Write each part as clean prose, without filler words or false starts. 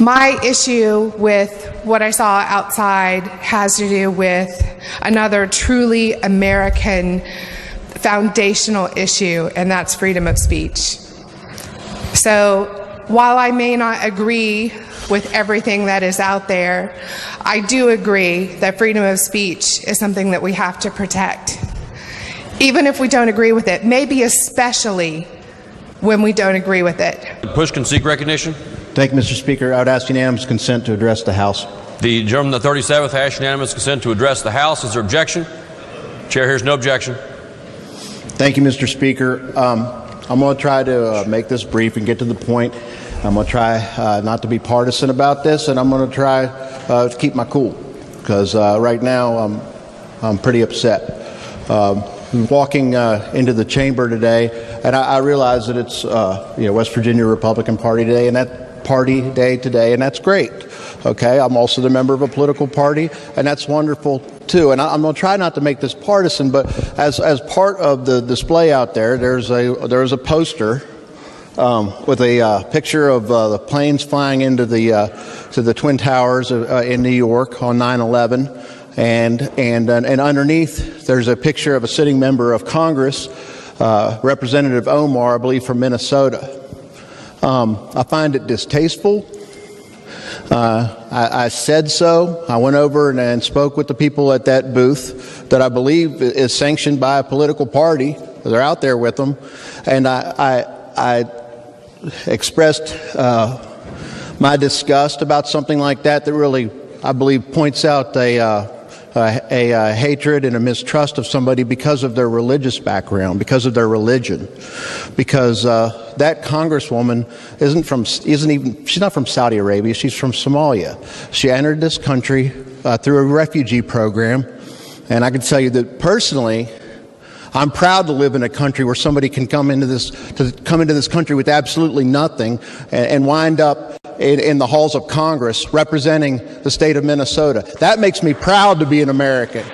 My issue with what I saw outside has to do with another truly American foundational issue, and that's freedom of speech. So while I may not agree with everything that is out there, I do agree that freedom of speech is something that we have to protect. Even if we don't agree with it, maybe especially when we don't agree with it. Push can seek recognition. Thank you, Mr. Speaker. I would ask unanimous consent to address the House. The gentleman, the 37th, asks unanimous consent to address the House. Is there objection? Chair hears no objection. Thank you, Mr. Speaker. I'm going to try to make this brief and get to the point. I'm going to try not to be partisan about this, and I'm going to try to keep my cool, because right now I'm pretty upset. Walking into the chamber today, and I realize that it's West Virginia Republican Party Day, and that's great. Okay, I'm also the member of a political party, and that's wonderful too. And I'm going to try not to make this partisan, but as part of the display out there, there's a poster with a picture of the planes flying into to the Twin Towers in New York on 9/11. And underneath, there's a picture of a sitting member of Congress, Representative Omar, I believe from Minnesota. I find it distasteful. I said so. I went over and spoke with the people at that booth that I believe is sanctioned by a political party. They're out there with them. And I expressed my disgust about something like that really, I believe, points out a hatred and a mistrust of somebody because of their religious background, because of their religion, because that congresswoman she's not from Saudi Arabia, she's from Somalia. She entered this country through a refugee program, and I can tell you that personally, I'm proud to live in a country where somebody can come into this country with absolutely nothing and wind up in the halls of Congress representing the state of Minnesota. That makes me proud to be an American.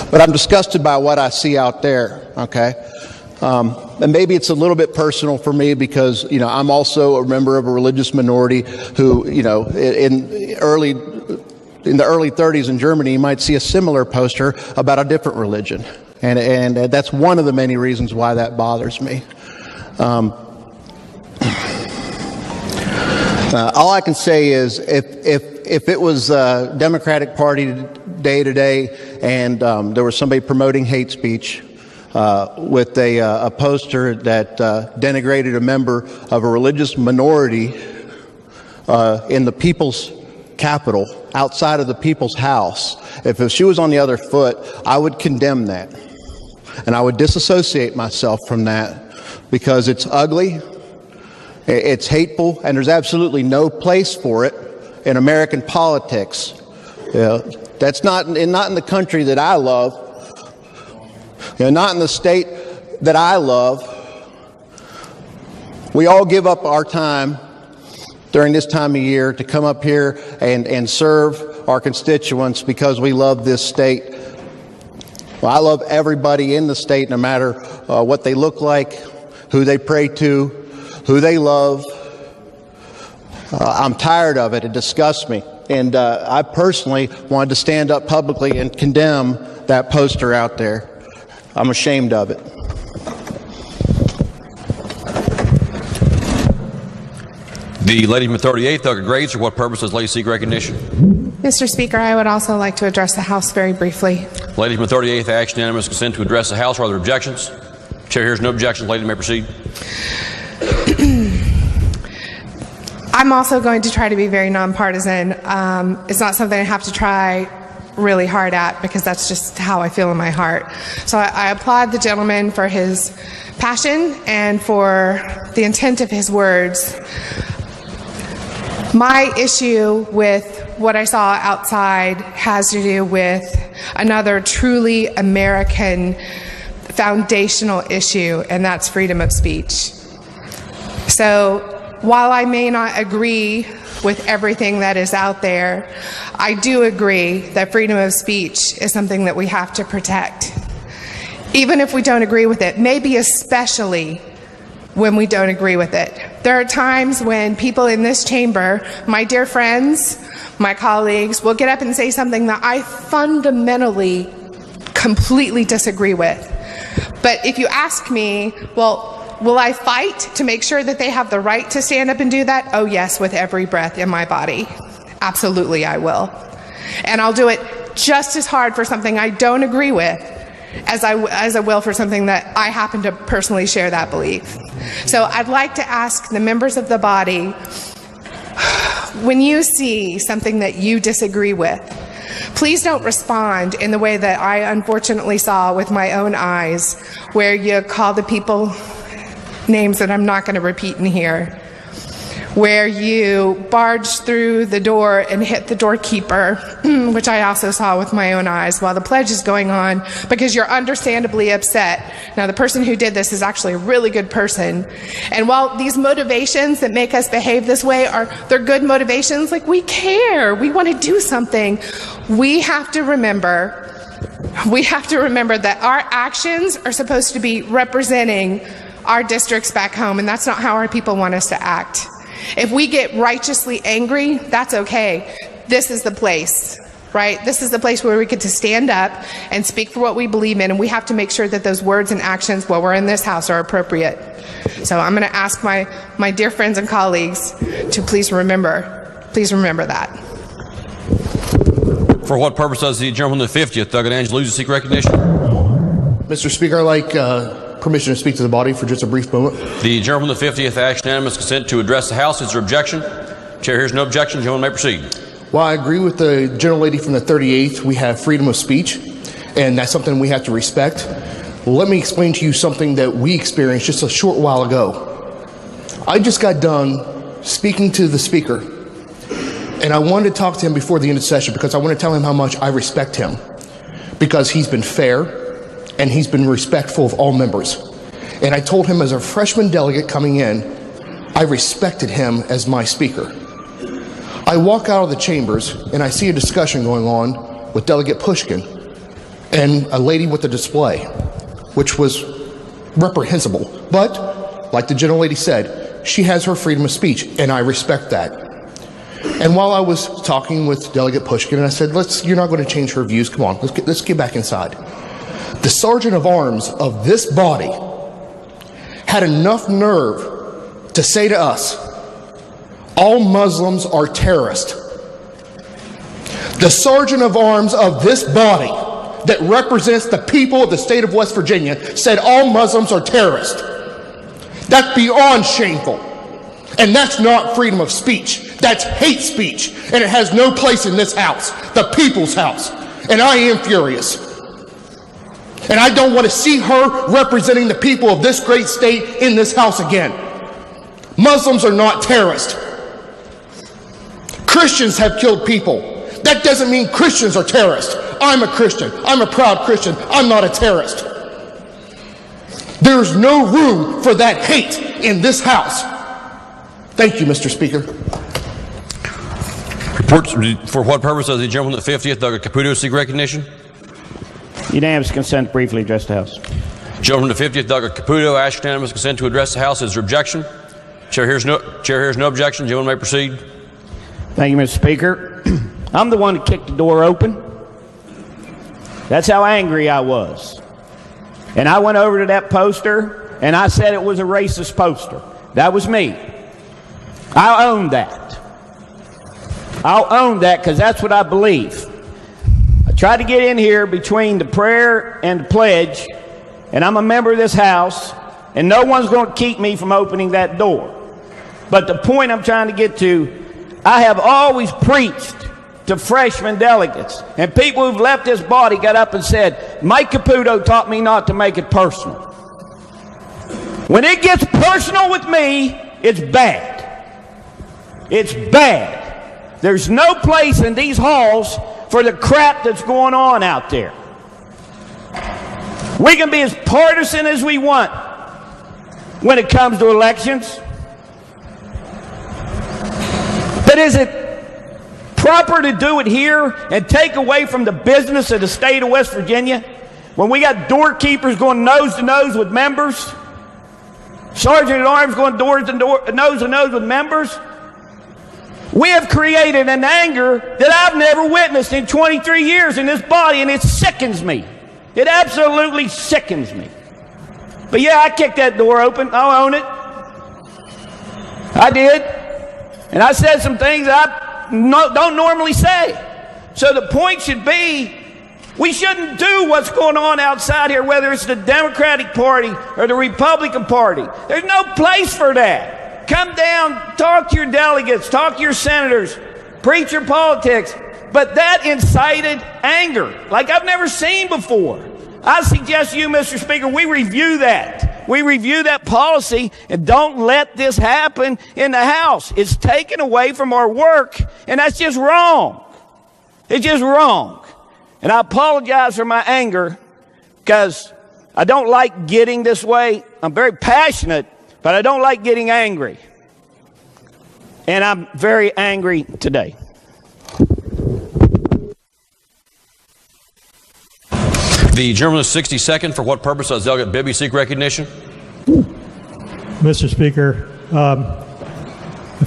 But I'm disgusted by what I see out there, okay? And maybe it's a little bit personal for me because, I'm also a member of a religious minority who, in the early 30s in Germany, you might see a similar poster about a different religion. And that's one of the many reasons why that bothers me. All I can say is if it was Democratic Party Day today and there was somebody promoting hate speech with a poster that denigrated a member of a religious minority in the people's capital, outside of the people's house, if she was on the other foot, I would condemn that. And I would disassociate myself from that because it's ugly, it's hateful, and there's absolutely no place for it in American politics. That's not in the country that I love, not in the state that I love. We all give up our time during this time of year to come up here and serve our constituents because we love this state. Well, I love everybody in the state, no matter what they look like, who they pray to, who they love. I'm tired of it. It disgusts me. And I personally wanted to stand up publicly and condemn that poster out there. I'm ashamed of it. The lady from the 38th, Thugger Grades, for what purpose does lady seek recognition? Mr. Speaker, I would also like to address the House very briefly. Lady from the 38th, asks unanimous consent to address the House. Are there objections? Chair hears no objections. Lady may proceed. I'm also going to try to be very nonpartisan. It's not something I have to try really hard at because that's just how I feel in my heart. So I applaud the gentleman for his passion and for the intent of his words. My issue with what I saw outside has to do with another truly American foundational issue, and that's freedom of speech. So while I may not agree with everything that is out there, I do agree that freedom of speech is something that we have to protect. Even if we don't agree with it, maybe especially when we don't agree with it. There are times when people in this chamber, my dear friends, my colleagues, will get up and say something that I fundamentally, completely disagree with. But if you ask me, well, will I fight to make sure that they have the right to stand up and do that? Oh yes, with every breath in my body. Absolutely I will. And I'll do it just as hard for something I don't agree with as I will for something that I happen to personally share that belief. So I'd like to ask the members of the body, when you see something that you disagree with, please don't respond in the way that I unfortunately saw with my own eyes, where you call the people names that I'm not going to repeat in here, where you barge through the door and hit the doorkeeper, which I also saw with my own eyes while the pledge is going on, because you're understandably upset. Now, the person who did this is actually a really good person. And while these motivations that make us behave this way they're good motivations, like we care, we want to do something, we have to remember that our actions are supposed to be representing our districts back home, and that's not how our people want us to act. If we get righteously angry, that's okay. This is the place, right? This is the place where we get to stand up and speak for what we believe in, and we have to make sure that those words and actions while we're in this house are appropriate. So I'm going to ask my dear friends and colleagues to please remember that. For what purpose does the gentleman from the 50th, Doug and Angela, seek recognition? Mr. Speaker, I'd like permission to speak to the body for just a brief moment. The gentleman from the 50th asks unanimous consent to address the House. Is there objection? Chair hears no objection. The gentleman may proceed. While I agree with the gentlelady from the 38th, we have freedom of speech, and that's something we have to respect. Let me explain to you something that we experienced just a short while ago. I just got done speaking to the speaker, and I wanted to talk to him before the end of the session because I want to tell him how much I respect him, because he's been fair and he's been respectful of all members. And I told him, as a freshman delegate coming in, I respected him as my speaker. I walk out of the chambers and I see a discussion going on with Delegate Pushkin and a lady with a display, which was reprehensible. But, like the gentlelady said, she has her freedom of speech, and I respect that. And while I was talking with Delegate Pushkin, and I said, you're not going to change her views, come on, let's get back inside. The Sergeant of Arms of this body had enough nerve to say to us, all Muslims are terrorists. The Sergeant of Arms of this body that represents the people of the state of West Virginia said all Muslims are terrorists. That's beyond shameful. And that's not freedom of speech. That's hate speech. And it has no place in this house, the people's house. And I am furious. And I don't want to see her representing the people of this great state in this house again. Muslims are not terrorists. Christians have killed people. That doesn't mean Christians are terrorists. I'm a Christian. I'm a proud Christian. I'm not a terrorist. There's no room for that hate in this house. Thank you, Mr. Speaker. Reports for what purpose does the gentleman from the 50th, Doug Caputo, seek recognition? Unanimous consent to briefly address the House. Gentleman from the 50th, Doug Caputo, asks unanimous consent to address the House. Is there objection? Chair hears no objection. Gentleman may proceed. Thank you, Mr. Speaker. I'm the one that kicked the door open. That's how angry I was. And I went over to that poster and I said it was a racist poster. That was me. I'll own that. I'll own that because that's what I believe. I tried to get in here between the prayer and the pledge, and I'm a member of this house, and no one's going to keep me from opening that door. But the point I'm trying to get to, I have always preached to freshman delegates, and people who've left this body got up and said, Mike Caputo taught me not to make it personal. When it gets personal with me, it's bad. It's bad. There's no place in these halls for the crap that's going on out there. We can be as partisan as we want when it comes to elections. But is it proper to do it here and take away from the business of the state of West Virginia when we got doorkeepers going nose to nose with members? Sergeant at Arms going doors and nose to nose with members. We have created an anger that I've never witnessed in 23 years in this body, and it sickens me. It absolutely sickens me. But yeah, I kicked that door open. I'll own it. I did. And I said some things I don't normally say. So the point should be, we shouldn't do what's going on outside here, whether it's the Democratic Party or the Republican Party. There's no place for that. Come down, talk to your delegates, talk to your senators, preach your politics. But that incited anger like I've never seen before. I suggest you, Mr. Speaker, we review that. We review that policy and don't let this happen in the House. It's taken away from our work, and that's just wrong. It's just wrong. And I apologize for my anger because I don't like getting this way. I'm very passionate, but I don't like getting angry. And I'm very angry today. The gentleman is 60 seconds. For what purpose does Delegate Bibby seek recognition? Mr. Speaker,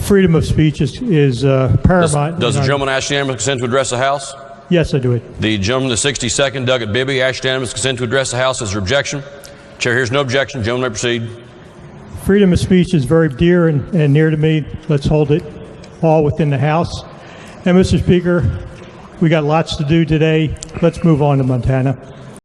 freedom of speech is paramount. Does the gentleman ask unanimous consent to address the House? Yes, I do it. The gentleman is 60 seconds. Delegate Bibby asks unanimous consent to address the House. Is there objection? Chair hears no objection. Gentleman may proceed. Freedom of speech is very dear and near to me. Let's hold it all within the House. And Mr. Speaker, we got lots to do today. Let's move on to Montana.